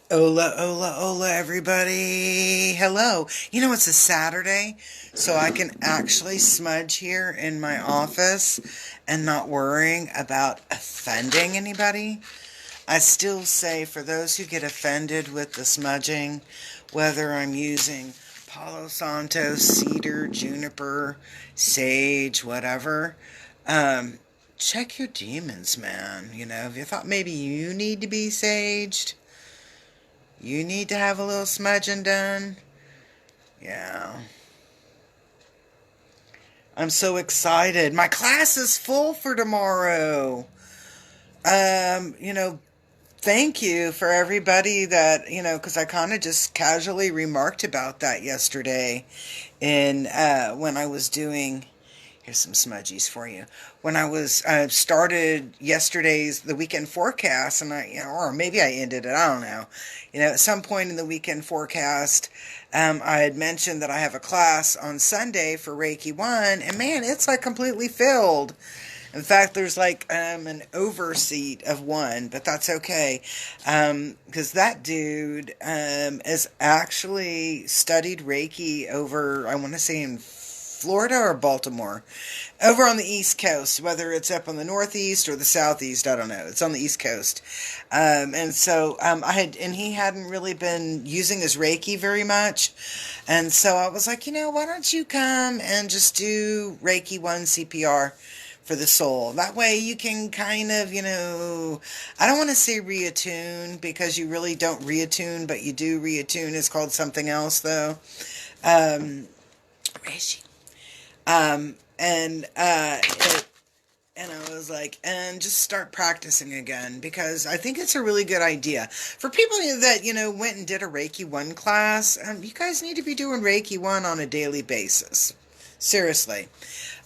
Hola, hola, hola, everybody. Hello. It's a Saturday, so I can actually smudge here in my office and not worrying about offending anybody. I still say for those who get offended with the smudging, whether I'm using Palo Santo, cedar, juniper, sage, whatever, um, check your demons, man. If you thought maybe you need to be saged, you need to have a little smudging done. Yeah. I'm so excited. My class is full for tomorrow. Um, you know, Thank you for everybody that, because I kind of just casually remarked about that yesterday in when I was doing. Here's some smudgies for you. When I was started yesterday's the weekend forecast, and or maybe I ended it. I don't know. At some point in the weekend forecast, I had mentioned that I have a class on Sunday for Reiki One, and man, it's like completely filled. In fact, there's like an overseat of one, but that's okay, because that dude has actually studied Reiki over, I want to say, in Florida or Baltimore, over on the East Coast, whether it's up on the Northeast or the Southeast, I don't know. It's on the East Coast, and so and he hadn't really been using his Reiki very much, and so I was like, why don't you come and just do Reiki One CPR for the soul. That way you can kind of, I don't want to say reattune because you really don't reattune, but you do reattune. It's called something else though. Where is she? And I was like, and just start practicing again because I think it's a really good idea for people that went and did a Reiki One class. You guys need to be doing Reiki One on a daily basis. Seriously.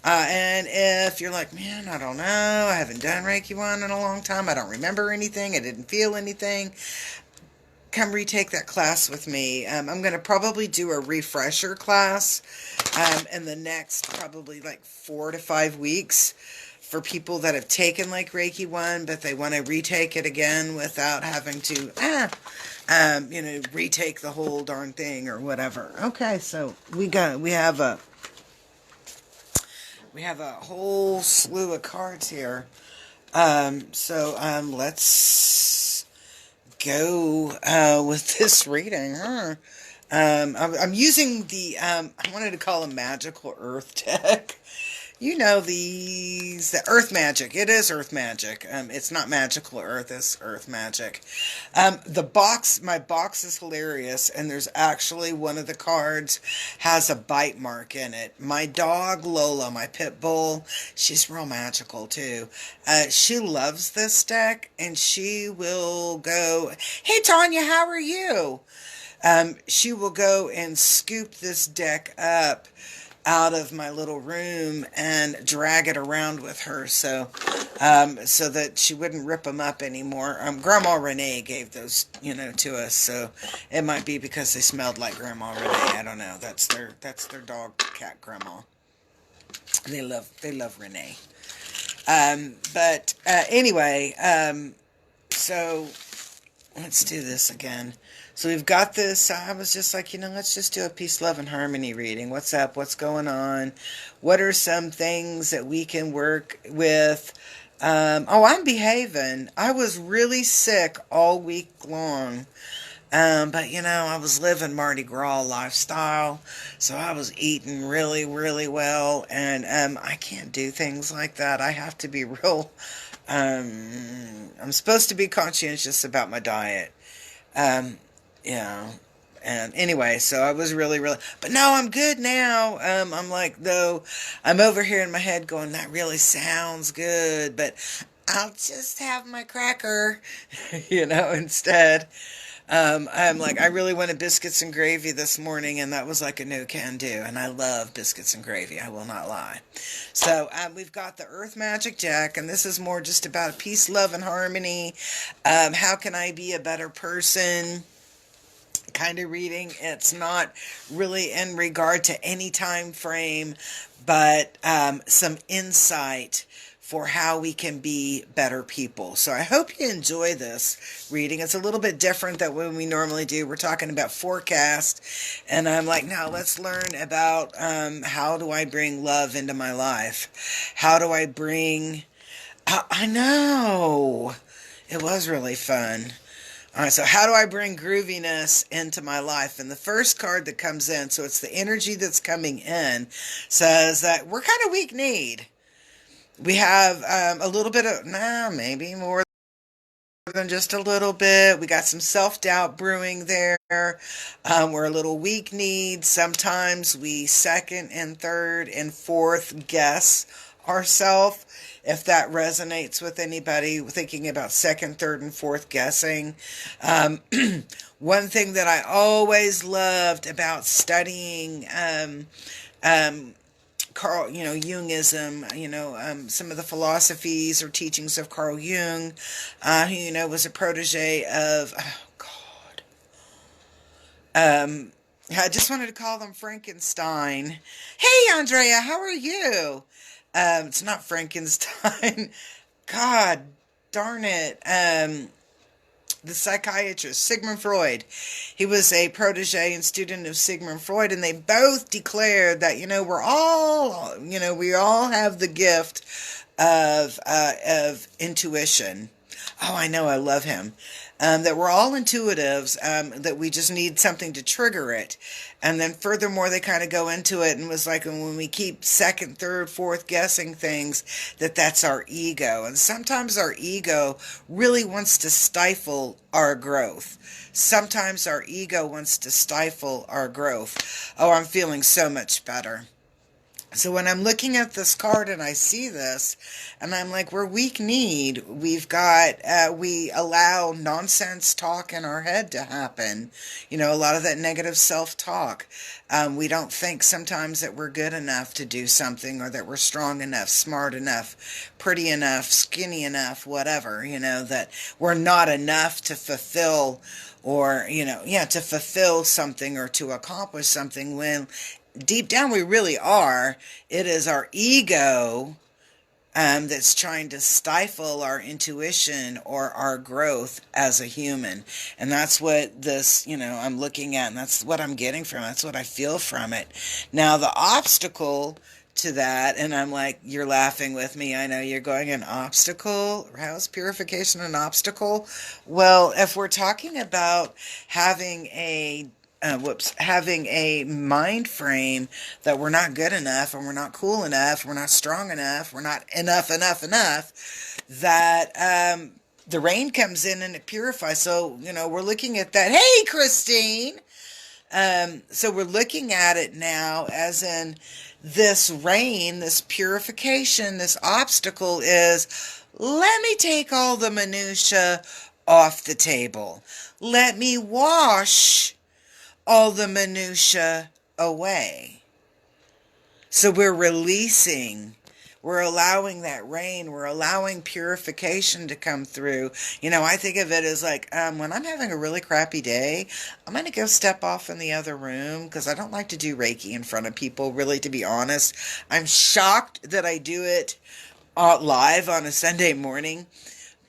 And if you're like, man, I don't know, I haven't done Reiki 1 in a long time, I don't remember anything, I didn't feel anything, come retake that class with me. I'm going to probably do a refresher class in the next probably like 4 to 5 weeks for people that have taken like Reiki 1, but they want to retake it again without having to, retake the whole darn thing or whatever. Okay, so we have a whole slew of cards here. So let's go with this reading. I'm using I wanted to call them Magical Earth deck. The Earth Magic. It is Earth Magic. It's not Magical Earth, it's Earth Magic. My box is hilarious, and there's actually one of the cards has a bite mark in it. My dog, Lola, my pit bull, she's real magical too. She loves this deck, and she will go, "Hey, Tanya, how are you?" She will go and scoop this deck up out of my little room and drag it around with her so that she wouldn't rip them up anymore. Grandma Renee gave those, to us, so it might be because they smelled like Grandma Renee. I don't know. That's their dog cat grandma. They love Renee. But anyway, so let's do this again. So we've got this. I was just like, let's just do a peace, love, and harmony reading. What's up? What's going on? What are some things that we can work with? I'm behaving. I was really sick all week long. But I was living Mardi Gras lifestyle, so I was eating really, really well, and I can't do things like that. I have to be real. I'm supposed to be conscientious about my diet. Um, yeah. And anyway, so I was really, really, but no, I'm good now. I'm like, though, I'm over here in my head going, that really sounds good, but I'll just have my cracker, instead. I'm like, I really wanted biscuits and gravy this morning, and that was like a no can do. And I love biscuits and gravy, I will not lie. So we've got the Earth Magic deck, and this is more just about peace, love, and harmony. How can I be a better person? Kind of reading. It's not really in regard to any time frame, but some insight for how we can be better people. So I hope you enjoy this reading. It's a little bit different than what we normally do. We're talking about forecast, and I'm like, now let's learn about how do I bring love into my life? How do I bring... I know. It was really fun. All right, so how do I bring grooviness into my life? And the first card that comes in, so it's the energy that's coming in, says that we're kind of weak-kneed. We have a little bit of, maybe more than just a little bit. We got some self-doubt brewing there. We're a little weak-kneed. Sometimes we second and third and fourth guess ourselves. If that resonates with anybody thinking about second, third, and fourth guessing. One thing that I always loved about studying Carl, Jungism, some of the philosophies or teachings of Carl Jung, who, was a protege of, I just wanted to call them Frankenstein. Hey, Andrea, how are you? It's not Frankenstein. God darn it. The psychiatrist, Sigmund Freud. He was a protege and student of Sigmund Freud, and they both declared that, we all have the gift of intuition. Oh, I know, I love him. That we're all intuitives, that we just need something to trigger it. And then furthermore, they kind of go into it and was like, when we keep second, third, fourth guessing things, that's our ego. And sometimes our ego really wants to stifle our growth. Sometimes our ego wants to stifle our growth. Oh, I'm feeling so much better. So when I'm looking at this card and I see this, and I'm like, we're weak-kneed. We've got, we allow nonsense talk in our head to happen. A lot of that negative self-talk. We don't think sometimes that we're good enough to do something, or that we're strong enough, smart enough, pretty enough, skinny enough, whatever, that we're not enough to fulfill to fulfill something or to accomplish something, when deep down we really are. It is our ego that's trying to stifle our intuition or our growth as a human. And that's what this, I'm looking at, and that's what I'm getting from it. That's what I feel from it. Now, the obstacle to that, and I'm like, you're laughing with me. I know you're going, an obstacle? How is purification an obstacle? Well, if we're talking about having having a mind frame that we're not good enough, and we're not cool enough, we're not strong enough, we're not enough, that the rain comes in and it purifies. So, we're looking at that. Hey, Christine! So we're looking at it now as in this rain, this purification, this obstacle is, let me take all the minutia off the table. Let me wash all the minutia away. So we're releasing, we're allowing that rain, we're allowing purification to come through. I think of it as like, when I'm having a really crappy day, I'm going to go step off in the other room, because I don't like to do Reiki in front of people, really, to be honest. I'm shocked that I do it live on a Sunday morning.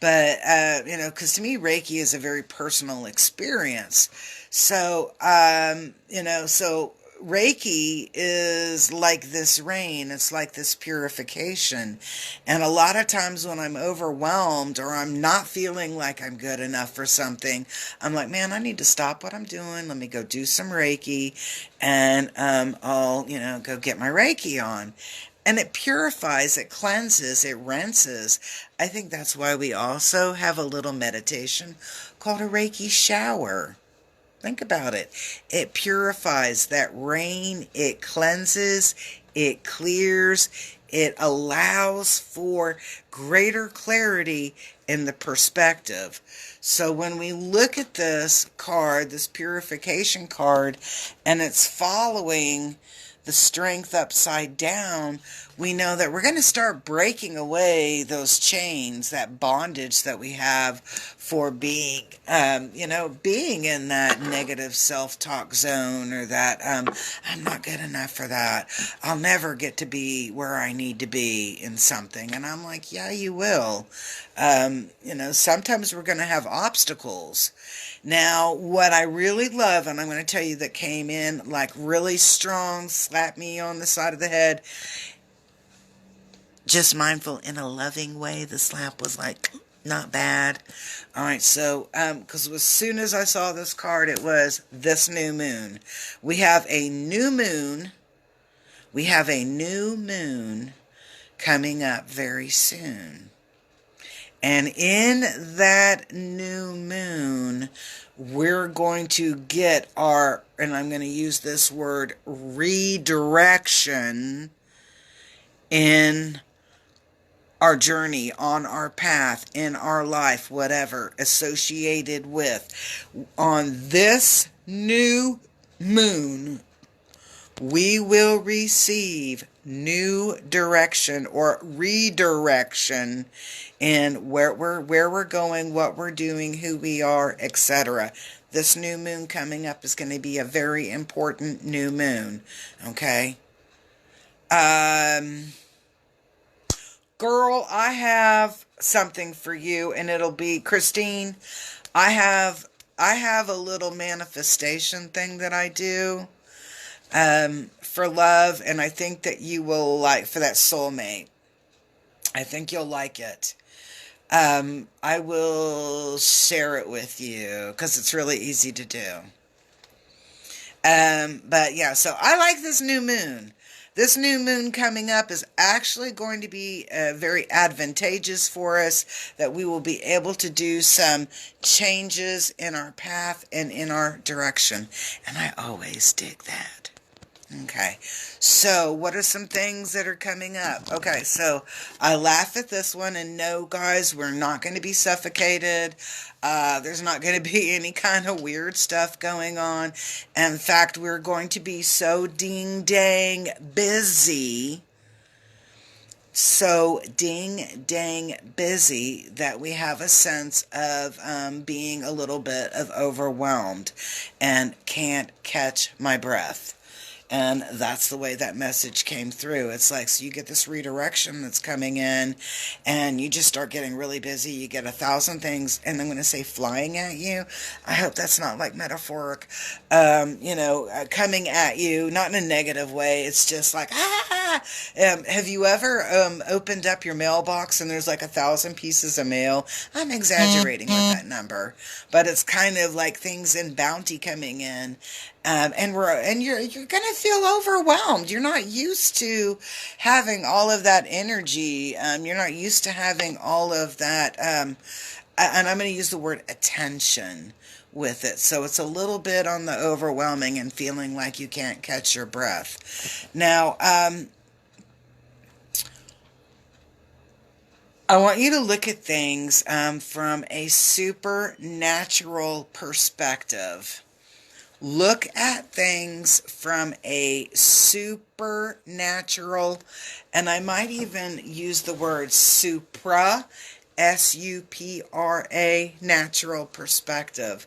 But, because to me, Reiki is a very personal experience. So, so Reiki is like this rain. It's like this purification. And a lot of times when I'm overwhelmed, or I'm not feeling like I'm good enough for something, I'm like, man, I need to stop what I'm doing. Let me go do some Reiki, and I'll, go get my Reiki on. And it purifies, it cleanses, it rinses. I think that's why we also have a little meditation called a Reiki shower. Think about it. It purifies that rain, it cleanses, it clears, it allows for greater clarity in the perspective. So when we look at this card, this purification card, and it's following the strength upside down, we know that we're going to start breaking away those chains, that bondage that we have for being, being in that negative self-talk zone, or that, I'm not good enough for that. I'll never get to be where I need to be in something. And I'm like, yeah, you will. Sometimes we're going to have obstacles. Now, what I really love, and I'm going to tell you that came in like really strong, slapped me on the side of the head, just mindful in a loving way. The slap was like, not bad. All right, so, because as soon as I saw this card, it was this new moon. We have a new moon. We have a new moon coming up very soon. And in that new moon, we're going to get our, and I'm going to use this word, redirection in our journey, on our path, in our life, whatever, associated with. On this new moon, we will receive new direction or redirection in where we're going, what we're doing, who we are, etc. This new moon coming up is going to be a very important new moon. Okay? Girl, I have something for you, and it'll be, Christine, I have a little manifestation thing that I do for love, and I think that you will like, for that soulmate. I think you'll like it. I will share it with you because it's really easy to do. But yeah, so I like this new moon. This new moon coming up is actually going to be very advantageous for us, that we will be able to do some changes in our path and in our direction. And I always dig that. Okay, so what are some things that are coming up? Okay, so I laugh at this one, and no, guys, we're not going to be suffocated. There's not going to be any kind of weird stuff going on. In fact, we're going to be so ding-dang busy, that we have a sense of being a little bit of overwhelmed and can't catch my breath. And that's the way that message came through. It's like, so you get this redirection that's coming in, and you just start getting really busy. You get 1,000 things, and I'm going to say flying at you. I hope that's not like metaphoric, coming at you, not in a negative way. It's just like, have you ever opened up your mailbox and there's like 1,000 pieces of mail? I'm exaggerating with that number, but it's kind of like things in bounty coming in. And you're gonna feel overwhelmed. You're not used to having all of that energy. You're not used to having all of that. And I'm going to use the word attention with it. So it's a little bit on the overwhelming and feeling like you can't catch your breath. Now, I want you to look at things from a supernatural perspective. Look at things from a supernatural, and I might even use the word supra, S-U-P-R-A, natural perspective.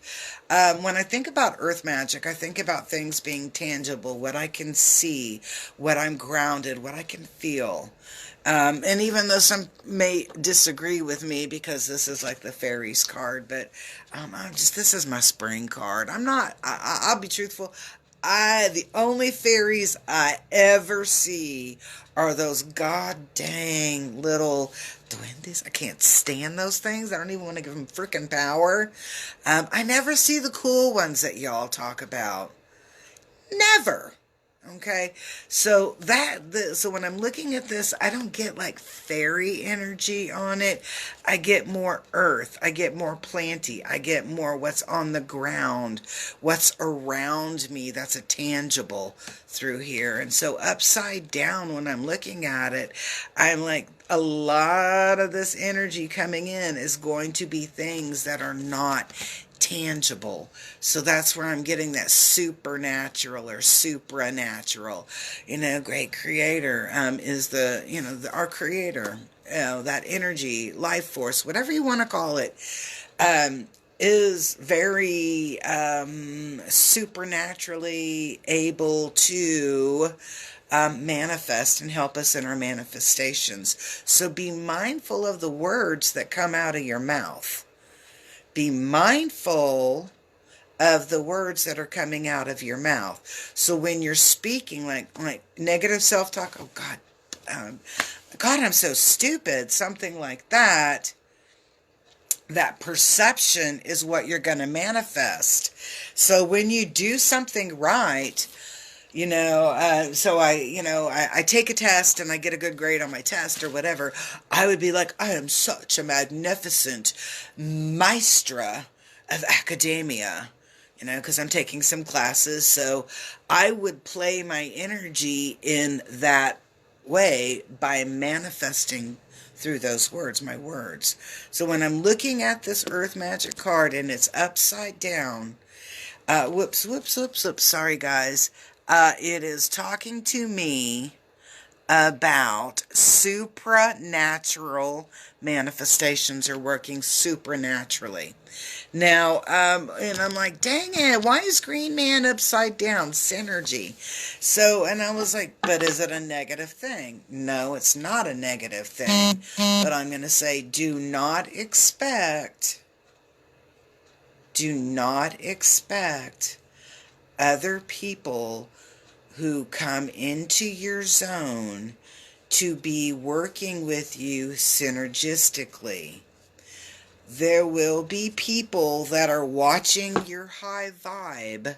When I think about earth magic, I think about things being tangible, what I can see, what I'm grounded, what I can feel. And even though some may disagree with me because this is like the fairies card, but this is my spring card. I'll be truthful. The only fairies I ever see are those god dang little duendes. I can't stand those things. I don't even want to give them freaking power. I never see the cool ones that y'all talk about. Never. Okay, so when I'm looking at this, I don't get like fairy energy on it. I get more earth. I get more planty. I get more what's on the ground, what's around me. That's a tangible through here. And so upside down, when I'm looking at it, I'm like, a lot of this energy coming in is going to be things that are not tangible. So that's where I'm getting that supernatural or supranatural. Great creator is our creator. That energy, life force, whatever you want to call it. um, is very supernaturally able to manifest and help us in our manifestations. So be mindful of the words that come out of your mouth. Be mindful of the words that are coming out of your mouth. So when you're speaking like negative self-talk, oh God, God, I'm so stupid, something like that, that perception is what you're going to manifest. So when you do something right, I take a test and I get a good grade on my test or whatever, I would be like, I am such a magnificent maestra of academia, because I'm taking some classes. So I would play my energy in that way by manifesting through those words, my words. So when I'm looking at this Earth Magic card and it's upside down, whoops, sorry guys, it is talking to me about supranatural manifestations are working supernaturally. Now, and I'm like, dang it, why is Green Man upside down? Synergy. So, and I was like, but is it a negative thing? No, it's not a negative thing. But I'm going to say, do not expect other people who come into your zone to be working with you synergistically. There will be people that are watching your high vibe.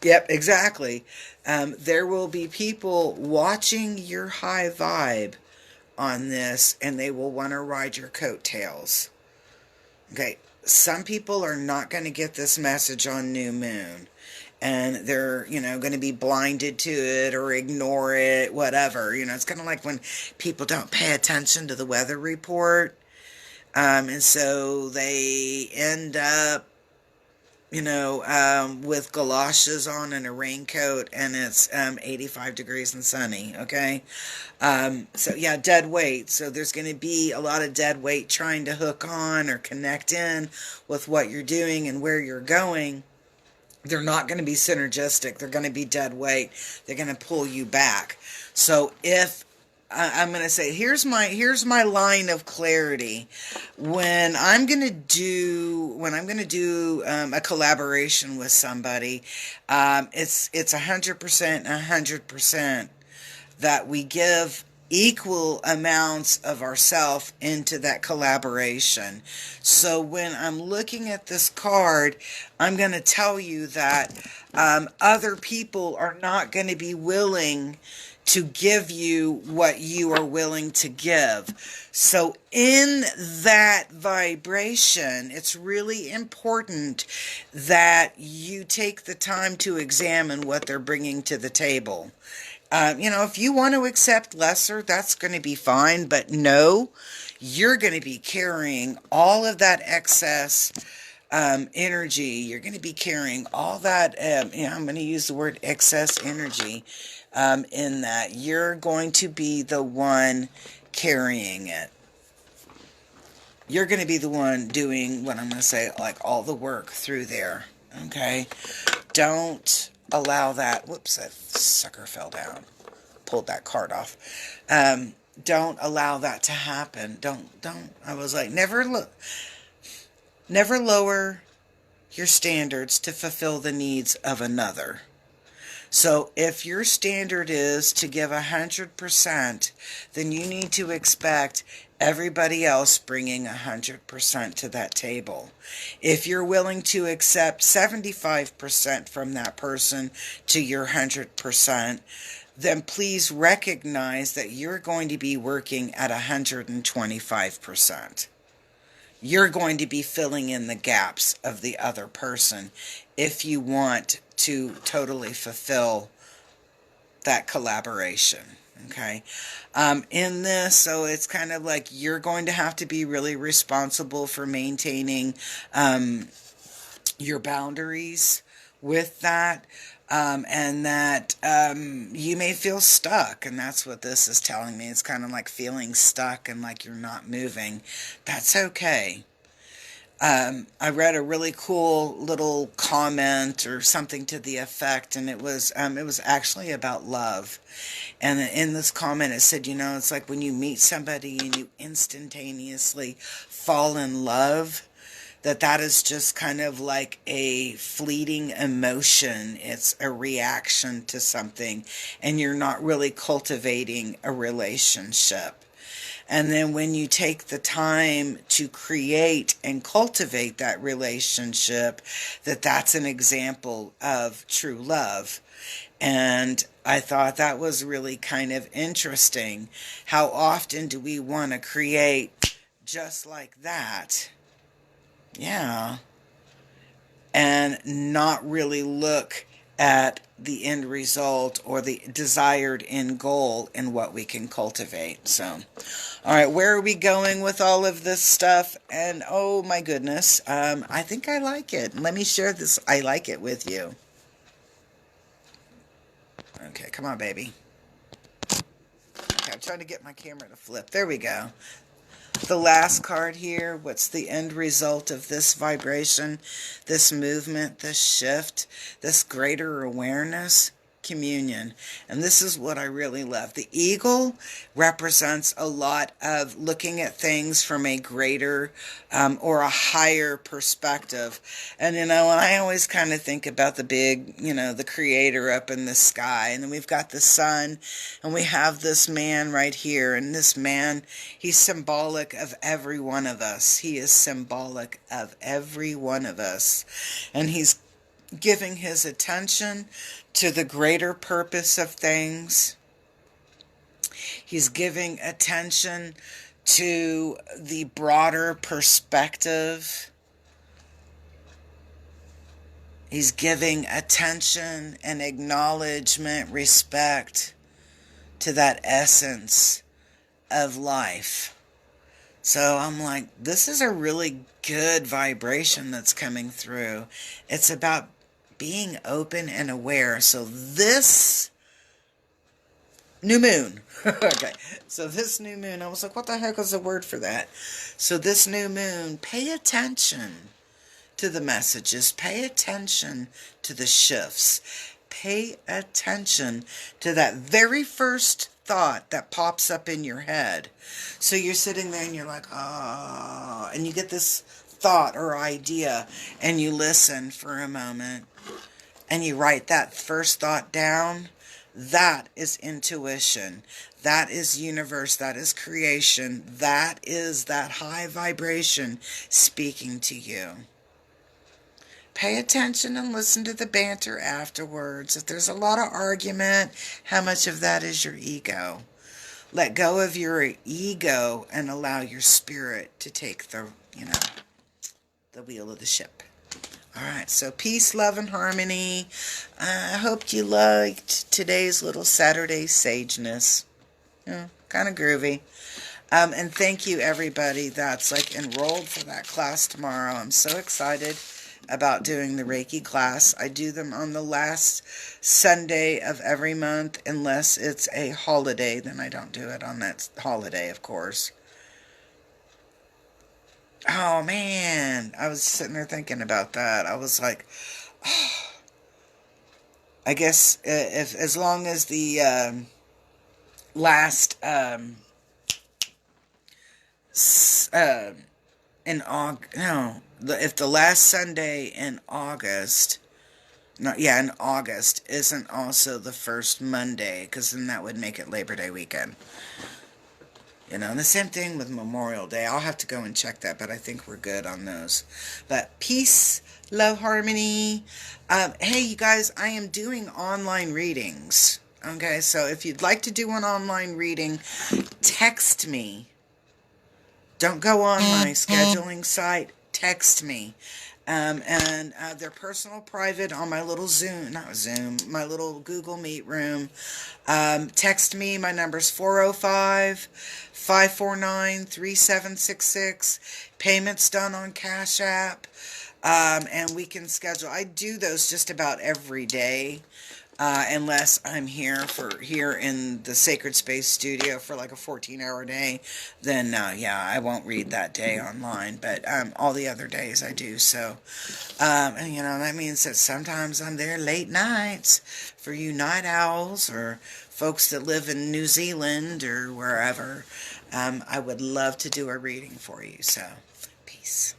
Yep, exactly. There will be people watching your high vibe on this, and they will want to ride your coattails. Okay, some people are not going to get this message on new moon. And they're, going to be blinded to it or ignore it, whatever. It's kind of like when people don't pay attention to the weather report. And so they end up, with galoshes on and a raincoat, and it's 85 degrees and sunny, okay? So, yeah, dead weight. So there's going to be a lot of dead weight trying to hook on or connect in with what you're doing and where you're going. They're not going to be synergistic. They're going to be dead weight. They're going to pull you back. So if I'm going to say, here's my line of clarity. When I'm going to do a collaboration with somebody, it's 100% that we give equal amounts of ourself into that collaboration. So when I'm looking at this card, I'm going to tell you that other people are not going to be willing to give you what you are willing to give. So in that vibration, it's really important that you take the time to examine what they're bringing to the table. If you want to accept lesser, that's going to be fine. But no, you're going to be carrying all of that excess energy. You're going to be carrying all that, I'm going to use the word excess energy in that. You're going to be the one carrying it. You're going to be the one doing what I'm going to say, like all the work through there. Okay? Don't allow that. Whoops, that sucker fell down. Pulled that card off. Don't allow that to happen. Don't. I was like, never lower your standards to fulfill the needs of another. So if your standard is to give 100%, then you need to expect everybody else bringing 100% to that table. If you're willing to accept 75% from that person to your 100%, then please recognize that you're going to be working at 125%. You're going to be filling in the gaps of the other person if you want to totally fulfill that collaboration. Okay. In this, so it's kind of like you're going to have to be really responsible for maintaining your boundaries with that. and that you may feel stuck, and that's what this is telling me. It's kind of like feeling stuck and like you're not moving. That's okay. I read a really cool little comment or something to the effect, and it was actually about love. And in this comment, it said, you know, it's like when you meet somebody and you instantaneously fall in love, that is just kind of like a fleeting emotion. It's a reaction to something, and you're not really cultivating a relationship. And then when you take the time to create and cultivate that relationship, that's an example of true love. And I thought that was really kind of interesting. How often do we want to create just like that? Yeah. And not really look at the end result or the desired end goal in what we can cultivate. So, all right, where are we going with all of this stuff? And oh my goodness, I think I like it. Let me share this. I like it with you. Okay, come on, baby. Okay, I'm trying to get my camera to flip. There we go. The last card here, what's the end result of this vibration, this movement, this shift, this greater awareness? Communion. And this is what I really love. The eagle represents a lot of looking at things from a greater or a higher perspective. And, you know, I always kind of think about the big, you know, the creator up in the sky. And then we've got the sun, and we have this man right here. And this man, he's symbolic of every one of us. He is symbolic of every one of us. And he's giving his attention to the greater purpose of things. He's giving attention to the broader perspective. He's giving attention and acknowledgement, respect to that essence of life. So I'm like, this is a really good vibration that's coming through. It's about being open and aware. So this new moon, okay, so this new moon, I was like, what the heck is the word for that? So this new moon, pay attention to the messages, pay attention to the shifts, pay attention to that very first thought that pops up in your head. So you're sitting there and you're like, oh, and you get this thought or idea, and you listen for a moment, and you write that first thought down. That is intuition. That is universe. That is creation. That is that high vibration speaking to you. Pay attention and listen to the banter afterwards. If there's a lot of argument, how much of that is your ego? Let go of your ego and allow your spirit to take the, you know, the wheel of the ship. All right, so peace, love, and harmony. I hope you liked today's little Saturday sageness. Yeah, kind of groovy. And thank you, everybody that's like enrolled for that class tomorrow. I'm so excited about doing the Reiki class. I do them on the last Sunday of every month, unless it's a holiday. Then I don't do it on that holiday, of course. Oh, man. I was sitting there thinking about that. I was like, oh, I guess if as long as the last in August, no, if the last Sunday in August, no, yeah, in August isn't also the first Monday, because then that would make it Labor Day weekend. You know, and the same thing with Memorial Day. I'll have to go and check that, but I think we're good on those. But peace, love, harmony. Hey, you guys, I am doing online readings. Okay, so if you'd like to do an online reading, text me. Don't go on my scheduling site. Text me. And they're personal, private on my little my little Google Meet room. Text me. My number's 405-549-3766. Payments done on Cash App. And we can schedule. I do those just about every day. Unless I'm here in the Sacred Space studio for like a 14-hour day, then yeah, I won't read that day online. But all the other days I do. So, and that means that sometimes I'm there late nights for you night owls or folks that live in New Zealand or wherever. I would love to do a reading for you. So, peace.